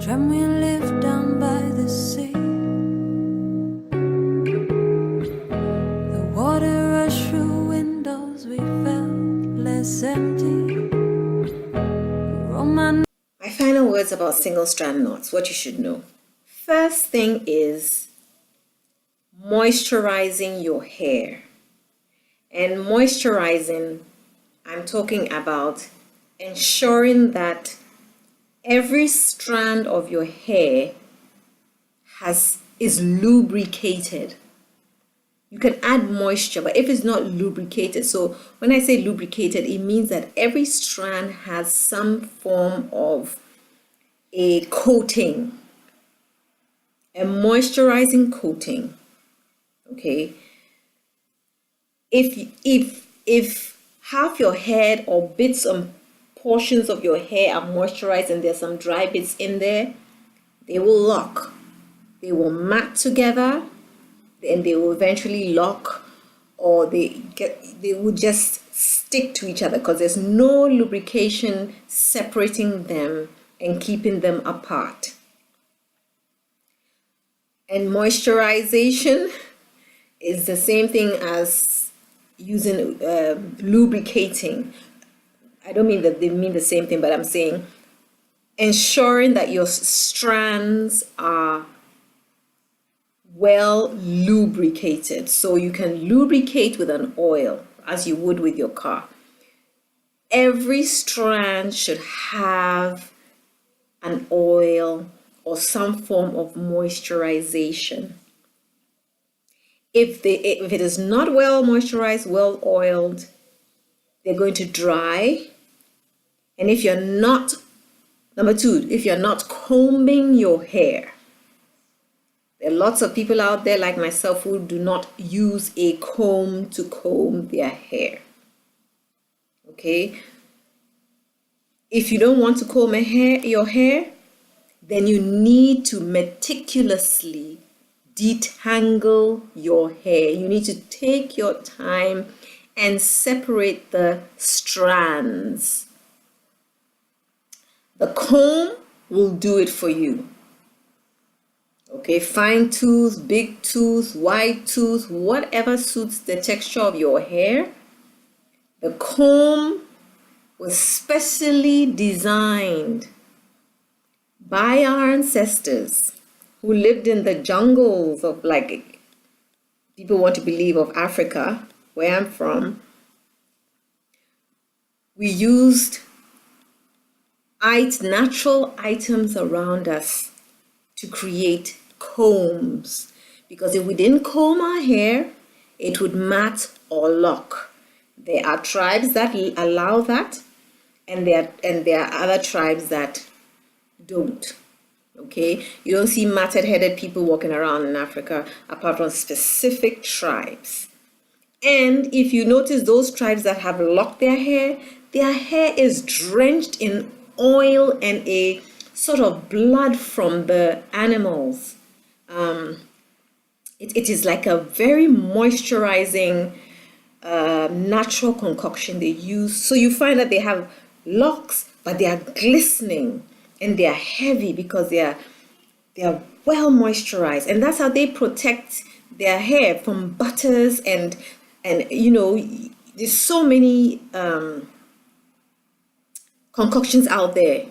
Dream we live down by the sea. The water rushed through windows, we felt less empty. My final words about single strand knots, what you should know. First thing is moisturizing your hair. And moisturizing, I'm talking about ensuring that every strand of your hair is lubricated. You can add moisture, but if it's not lubricated, so when I say lubricated, it means that every strand has some form of a coating, a moisturizing coating. Okay. If half your head or bits and portions of your hair are moisturized and there's some dry bits in there, they will lock. They will mat together, and they will eventually lock, or they will just stick to each other because there's no lubrication separating them and keeping them apart. And moisturization is the same thing as using lubricating. I don't mean that they mean the same thing, but I'm saying ensuring that your strands are well lubricated. So you can lubricate with an oil as you would with your car. Every strand should have an oil or some form of moisturization. If it is not well moisturized, well oiled, they're going to dry. And if you're not, number two, if you're not combing your hair, there are lots of people out there like myself who do not use a comb to comb their hair. Okay? If you don't want to comb your hair, then you need to meticulously detangle your hair. You need to take your time and separate the strands. The comb will do it for you. Okay, fine tooth, big tooth, wide tooth, whatever suits the texture of your hair. The comb was specially designed by our ancestors who lived in the jungles of, like, people want to believe, of Africa, where I'm from. We used natural items around us to create combs, because if we didn't comb our hair, it would mat or lock. There are tribes that allow that, and there are other tribes that don't. Okay, you don't see matted headed people walking around in Africa apart from specific tribes. And if you notice those tribes that have locked their hair is drenched in oil and a sort of blood from the animals. It is like a very moisturizing natural concoction they use. So you find that they have locks, but they are glistening and they are heavy because they are well moisturized, and that's how they protect their hair from butters and there's so many concoctions out there.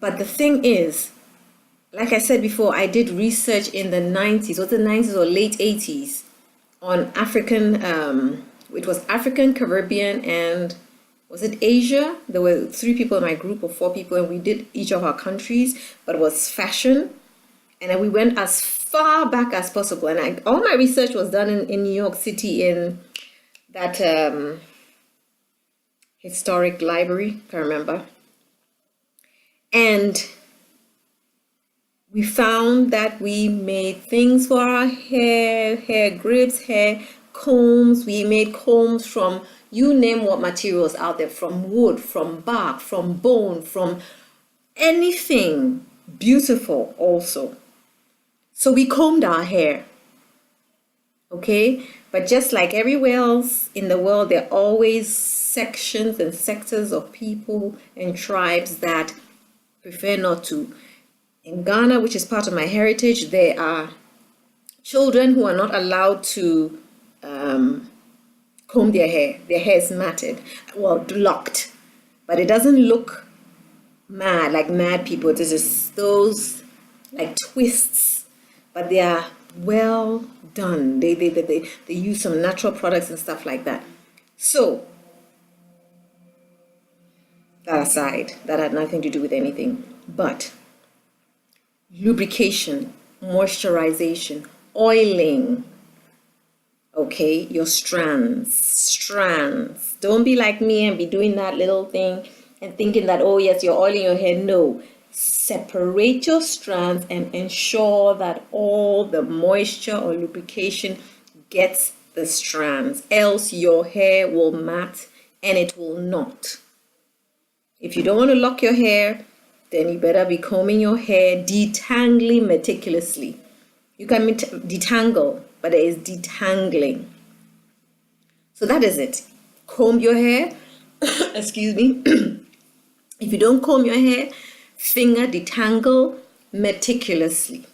But the thing is, like I said before, I did research in the 90s, was it 90s or late 80s, on African, it was African, Caribbean, and was it Asia? There were 3 people in my group, or 4 people, and we did each of our countries, but it was fashion. And then we went as far back as possible. And all my research was done in New York City, in that historic library, if I remember. And we found that we made things for our hair grips, hair combs. We made combs from, you name what materials out there, from wood, from bark, from bone, from anything beautiful also. So we combed our hair. Okay, but just like everywhere else in the world, there are always sections and sectors of people and tribes that prefer not to In Ghana, which is part of my heritage, there are children who are not allowed to comb their hair. Their hair is matted, well, locked, but it doesn't look mad like mad people. There's just those like twists, but they are well done. They use some natural products and stuff like that. So that aside, that had nothing to do with anything, but lubrication, moisturization, oiling. Okay, your strands. Don't be like me and be doing that little thing and thinking that, oh yes, you're oiling your hair. No, separate your strands and ensure that all the moisture or lubrication gets the strands, else your hair will mat and it will not. If you don't want to lock your hair, then you better be combing your hair, detangling meticulously. You can detangle, but there is detangling. So that is it. Comb your hair. Excuse me. If you don't comb your hair, finger detangle meticulously.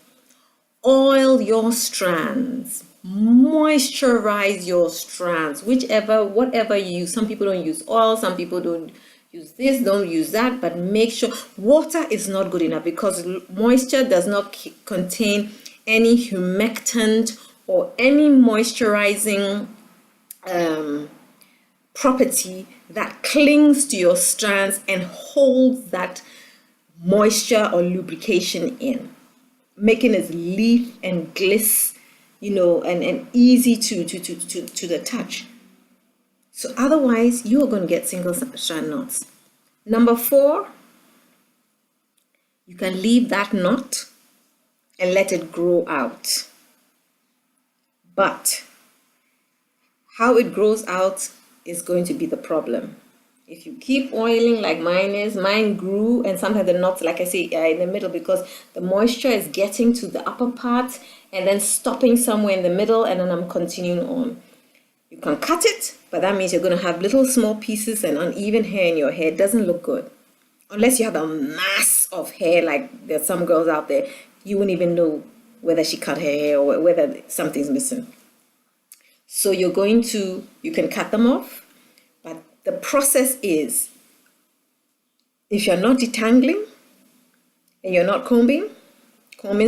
Oil your strands. Moisturize your strands. Whatever you use. Some people don't use oil. Some people don't use this, don't use that. But make sure water is not good enough because moisture does not contain any humectant or any moisturizing property that clings to your strands and holds that moisture or lubrication in, making it leaf and gliss, and easy to the touch. So otherwise, you are going to get single strand knots. Number 4, you can leave that knot and let it grow out. But how it grows out is going to be the problem. If you keep oiling like mine grew, and sometimes the knots, like I say, are in the middle because the moisture is getting to the upper part and then stopping somewhere in the middle, and then I'm continuing on. You can cut it, but that means you're going to have little small pieces and uneven hair in your hair. It doesn't look good. Unless you have a mass of hair, like there's some girls out there, you wouldn't even know whether she cut her hair or whether something's missing. So you can cut them off, but the process is, if you're not detangling and you're not combing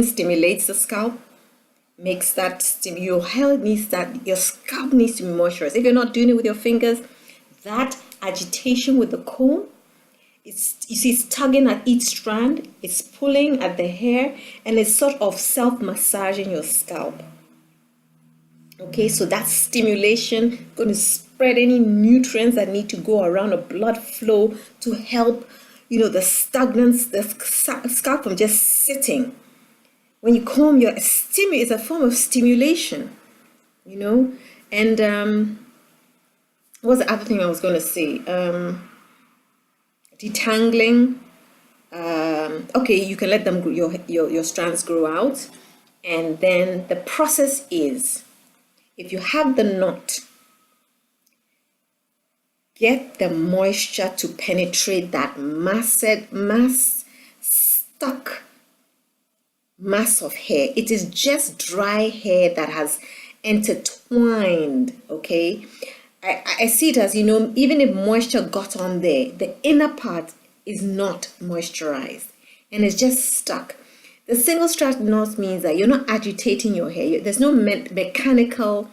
stimulates the scalp, makes that your scalp needs to be moisturized. If you're not doing it with your fingers, that agitation with the comb, it's tugging at each strand, it's pulling at the hair, and it's sort of self-massaging your scalp. Okay, so that stimulation going to spread any nutrients that need to go around a blood flow to help, the stagnance, the scalp from just sitting. When you comb, it's a form of stimulation, And what's the other thing I was going to say? Detangling. Okay, you can let them your strands grow out, and then the process is, if you have the knot, get the moisture to penetrate that stuck mass of hair. It is just dry hair that has intertwined, okay? I see it as, even if moisture got on there, the inner part is not moisturized and it's just stuck. The single strand knot means that you're not agitating your hair. There's no mechanical,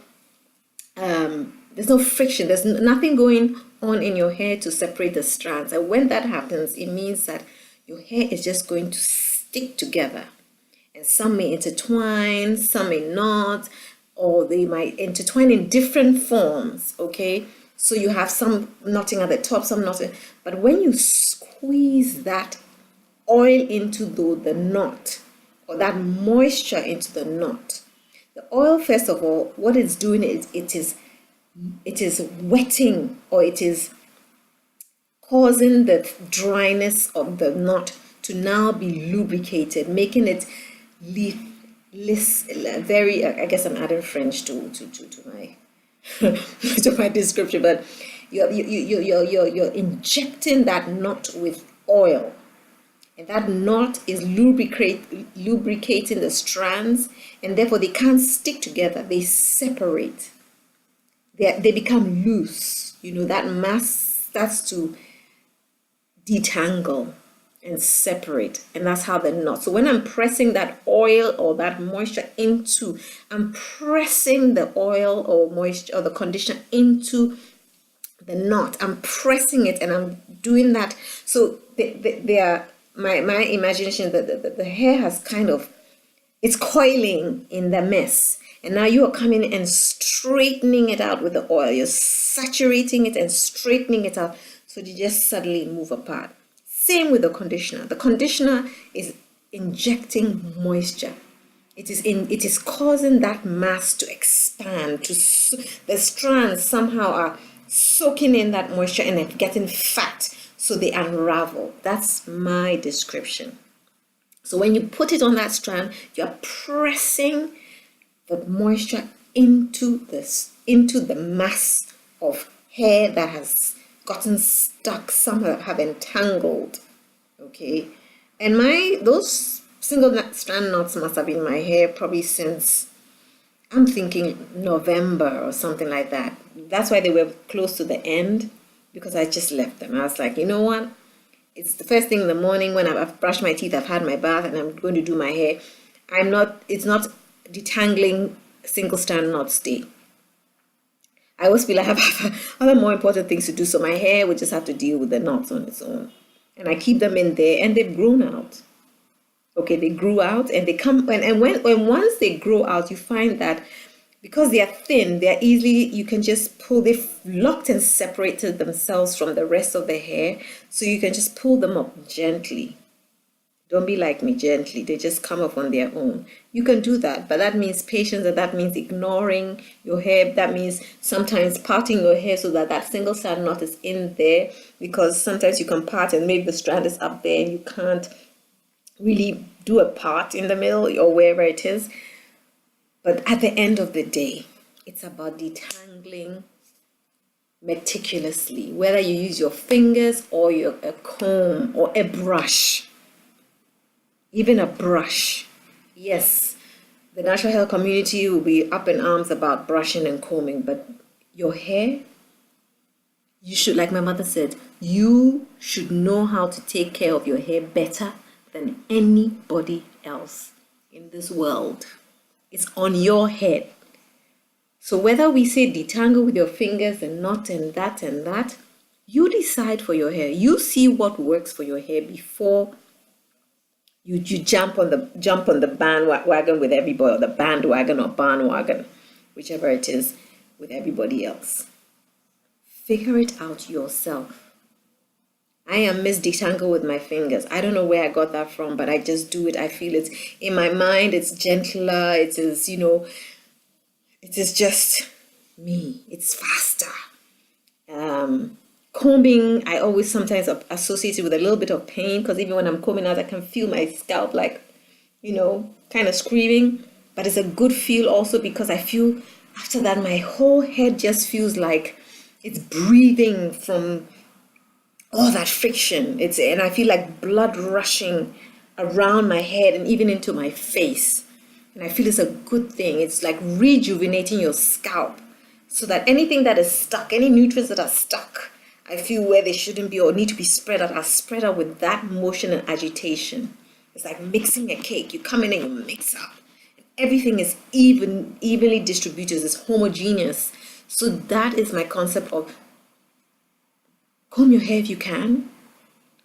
there's no friction. There's nothing going on in your hair to separate the strands. And when that happens, it means that your hair is just going to stick together. And some may intertwine, some may not, or they might intertwine in different forms, okay? So you have some knotting at the top, some knotting. But when you squeeze that oil into the knot, or that moisture into the knot, the oil, first of all, what it's doing is it is wetting, or it is causing the dryness of the knot to now be lubricated, making it very, I guess I'm adding French to my to my description, but you're injecting that knot with oil, And that knot is lubricating the strands, and therefore they can't stick together. They separate. They become loose. That mass starts to detangle and separate, and that's how the knot. So when I'm pressing that oil or that moisture into, I'm pressing the oil or moisture or the conditioner into the knot. I'm pressing it, and I'm doing that. So they are my imagination that the hair has kind of, it's coiling in the mess, and now you are coming and straightening it out with the oil. You're saturating it and straightening it out, so they just suddenly move apart. Same with the conditioner. The conditioner is injecting moisture. It is causing that mass to expand. The strands somehow are soaking in that moisture and getting fat, so they unravel. That's my description. So when you put it on that strand, you're pressing the moisture into the mass of hair that has gotten stuck. Some have entangled. Okay, and those single strand knots must have been in my hair probably since, I'm thinking, November or something like that. That's why they were close to the end, because I just left them. I was like, you know what? It's the first thing in the morning when I've brushed my teeth, I've had my bath, and I'm going to do my hair. It's not detangling single strand knots day. I always feel like I have other more important things to do, so my hair would just have to deal with the knots on its own. And I keep them in there, and they've grown out. Okay, they grew out, and they come, and when once they grow out, you find that because they are thin, you can just pull, they've locked and separated themselves from the rest of the hair, so you can just pull them up gently. Don't be like me, gently. They just come up on their own. You can do that, but that means patience, and that means ignoring your hair. That means sometimes parting your hair so that that single strand knot is in there, because sometimes you can part and maybe the strand is up there and you can't really do a part in the middle or wherever it is. But at the end of the day, it's about detangling meticulously, whether you use your fingers or a comb or a brush. Even a brush. Yes, the natural hair community will be up in arms about brushing and combing, but your hair, you should, like my mother said, you should know how to take care of your hair better than anybody else in this world. It's on your head. So whether we say detangle with your fingers and not and that, you decide for your hair. You see what works for your hair before you jump on the bandwagon with everybody, or the bandwagon or barnwagon, whichever it is, with everybody else. Figure it out yourself. I am Miss Detangle with my fingers. I don't know where I got that from, but I just do it. I feel it in my mind. It's gentler. It is, it is just me. It's faster. Combing, I always sometimes associate it with a little bit of pain, because even when I'm combing out, I can feel my scalp like, kind of screaming. But it's a good feel also, because I feel after that my whole head just feels like it's breathing from all that friction. And I feel like blood rushing around my head and even into my face. And I feel it's a good thing. It's like rejuvenating your scalp, so that anything that is stuck, any nutrients that are stuck, I feel where they shouldn't be or need to be spread out, are spread out with that motion and agitation. It's like mixing a cake. You come in and you mix up. Everything is evenly distributed. It's homogeneous. So that is my concept of comb your hair if you can.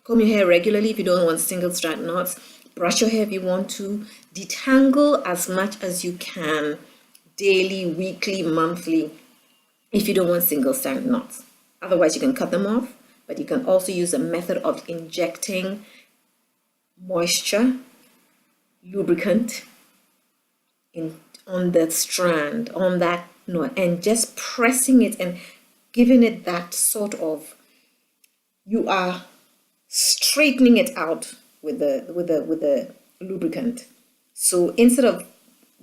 Comb your hair regularly if you don't want single strand knots. Brush your hair if you want to. Detangle as much as you can, daily, weekly, monthly, if you don't want single strand knots. Otherwise, you can cut them off, but you can also use a method of injecting moisture, lubricant on the strand, on that knot, and just pressing it and giving it that sort of, you are straightening it out with the lubricant. So instead of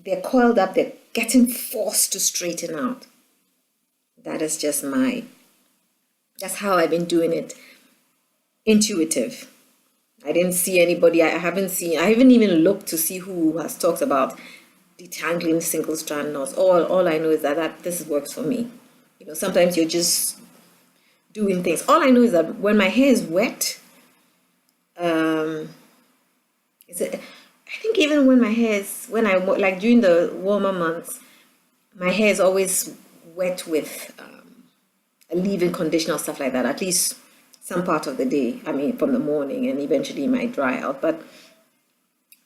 they're coiled up, they're getting forced to straighten out. That is just that's how I've been doing it. Intuitive. I didn't see anybody, I haven't even looked to see who has talked about detangling single strand knots. All I know is that this works for me. You know, sometimes you're just doing things. All I know is that when my hair is wet, I think even when my hair is, like during the warmer months, my hair is always wet with a leave-in conditioner or stuff like that, at least some part of the day. I mean, from the morning, and eventually it might dry out. But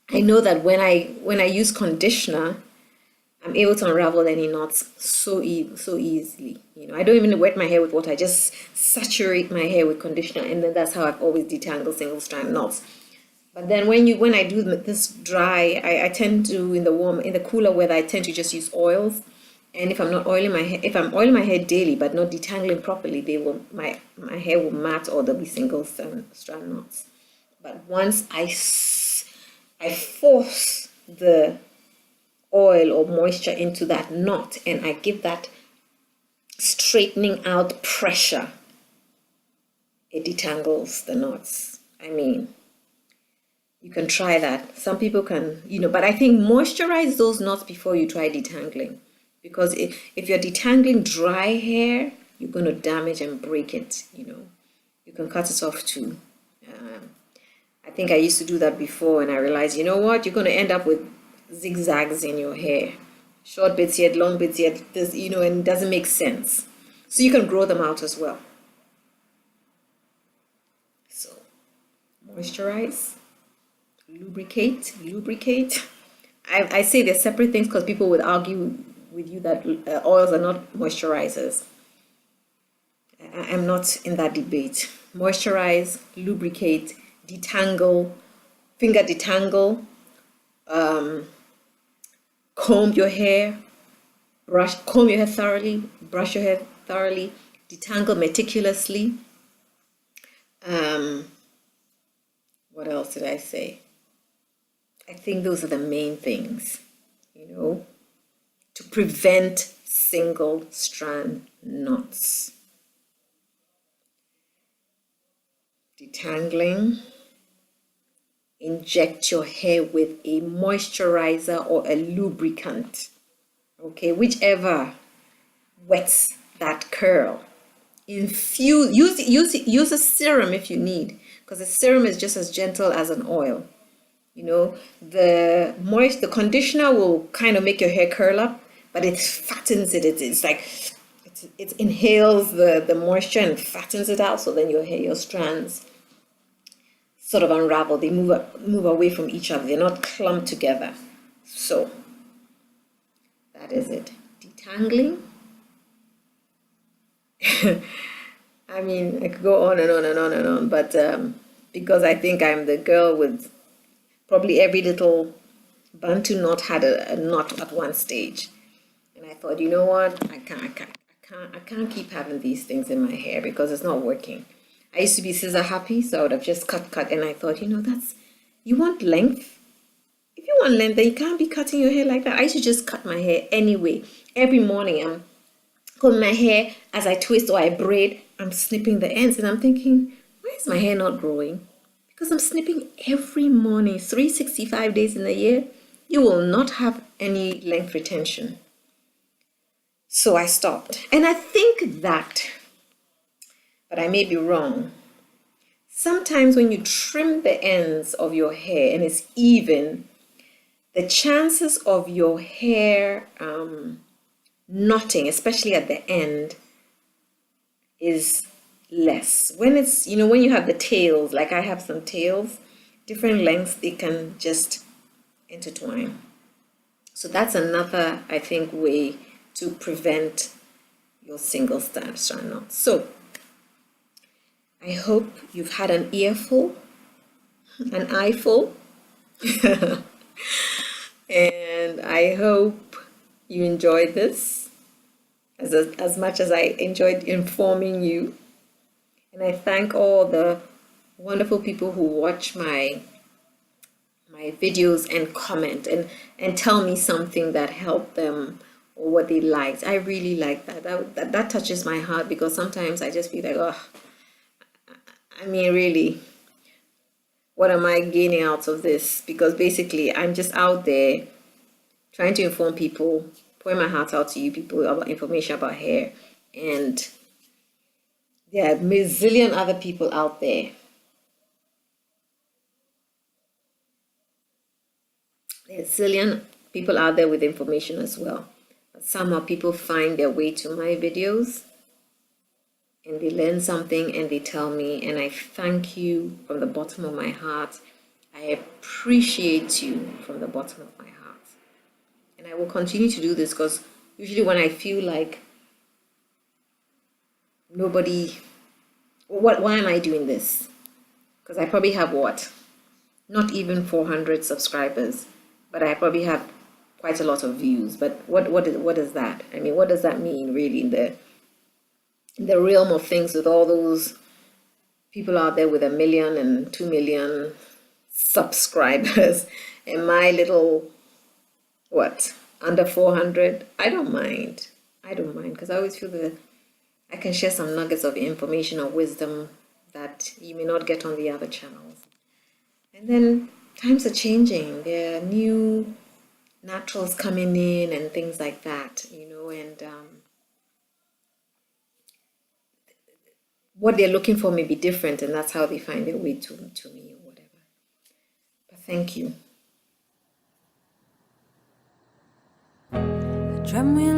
I know that when I use conditioner, I'm able to unravel any knots so easily. You know, I don't even wet my hair with water. I just saturate my hair with conditioner, and then that's how I've always detangled single strand knots. But then when I do this dry, I tend to, in the cooler weather, I tend to just use oils. And if I'm not oiling my hair, if I'm oiling my hair daily but not detangling properly, my hair will mat, or there'll be single strand knots. But once I force the oil or moisture into that knot, and I give that straightening out pressure, it detangles the knots. I mean, you can try that. Some people can, but I think moisturize those knots before you try detangling, because if you're detangling dry hair, you're going to damage and break it. You can cut it off too. I think I used to do that before, and I realized, you know what, you're going to end up with zigzags in your hair, short bits yet, long bits yet, and it doesn't make sense. So you can grow them out as well. So moisturize, lubricate. I say they're separate things because people would argue with you that oils are not moisturizers. I'm not in that debate. Moisturize, lubricate, detangle, finger detangle, comb your hair thoroughly, brush your hair thoroughly, detangle meticulously. What else did I say? I think those are the main things, to prevent single strand knots. Detangling. Inject your hair with a moisturizer or a lubricant, okay, whichever wets that curl. Use a serum if you need, because a serum is just as gentle as an oil. The conditioner will kind of make your hair curl up, but it fattens it. It's like it inhales the moisture and fattens it out, so then your strands sort of unravel. They move away from each other. They're not clumped together. So that is it. Detangling. I mean, I could go on and on and on and on, but because I think I'm the girl with probably every little Bantu knot had a knot at one stage, and I thought, you know what, I can't keep having these things in my hair because it's not working. I used to be scissor happy, so I would have just cut, and I thought, you want length? If you want length, then you can't be cutting your hair like that. I used to just cut my hair anyway. Every morning I'm combing my hair, as I twist or I braid, I'm snipping the ends, and I'm thinking, why is my hair not growing? Because I'm snipping every morning, 365 days in a year. You will not have any length retention. So I stopped. And I think that, but I may be wrong, sometimes when you trim the ends of your hair and it's even, the chances of your hair knotting, especially at the end, is less. When it's, when you have the tails, like I have some tails, different lengths, they can just intertwine. So that's another, I think, way to prevent your single strand knots. So I hope you've had an earful, an eyeful, and I hope you enjoyed this as much as I enjoyed informing you. And I thank all the wonderful people who watch my videos and comment and tell me something that helped them or what they liked. I really like that. That touches my heart, because sometimes I just feel like, oh, I mean, really, what am I gaining out of this? Because basically, I'm just out there trying to inform people, pouring my heart out to you people about information about hair. And there are a million other people out there. There's a zillion people out there with information as well. But somehow people find their way to my videos and they learn something and they tell me, and I thank you from the bottom of my heart. I appreciate you from the bottom of my heart. And I will continue to do this because usually when I feel like nobody, why am I doing this? Because I probably have what? Not even 400 subscribers, but I probably have quite a lot of views. But what is that? I mean, what does that mean really in the realm of things with all those people out there with 1 million and 2 million subscribers and my little, what, under 400? I don't mind because I always feel that I can share some nuggets of information or wisdom that you may not get on the other channels. And then times are changing. There are new naturals coming in and things like that, you know, and what they're looking for may be different, and that's how they find their way to me or whatever. But thank you. I dreamt we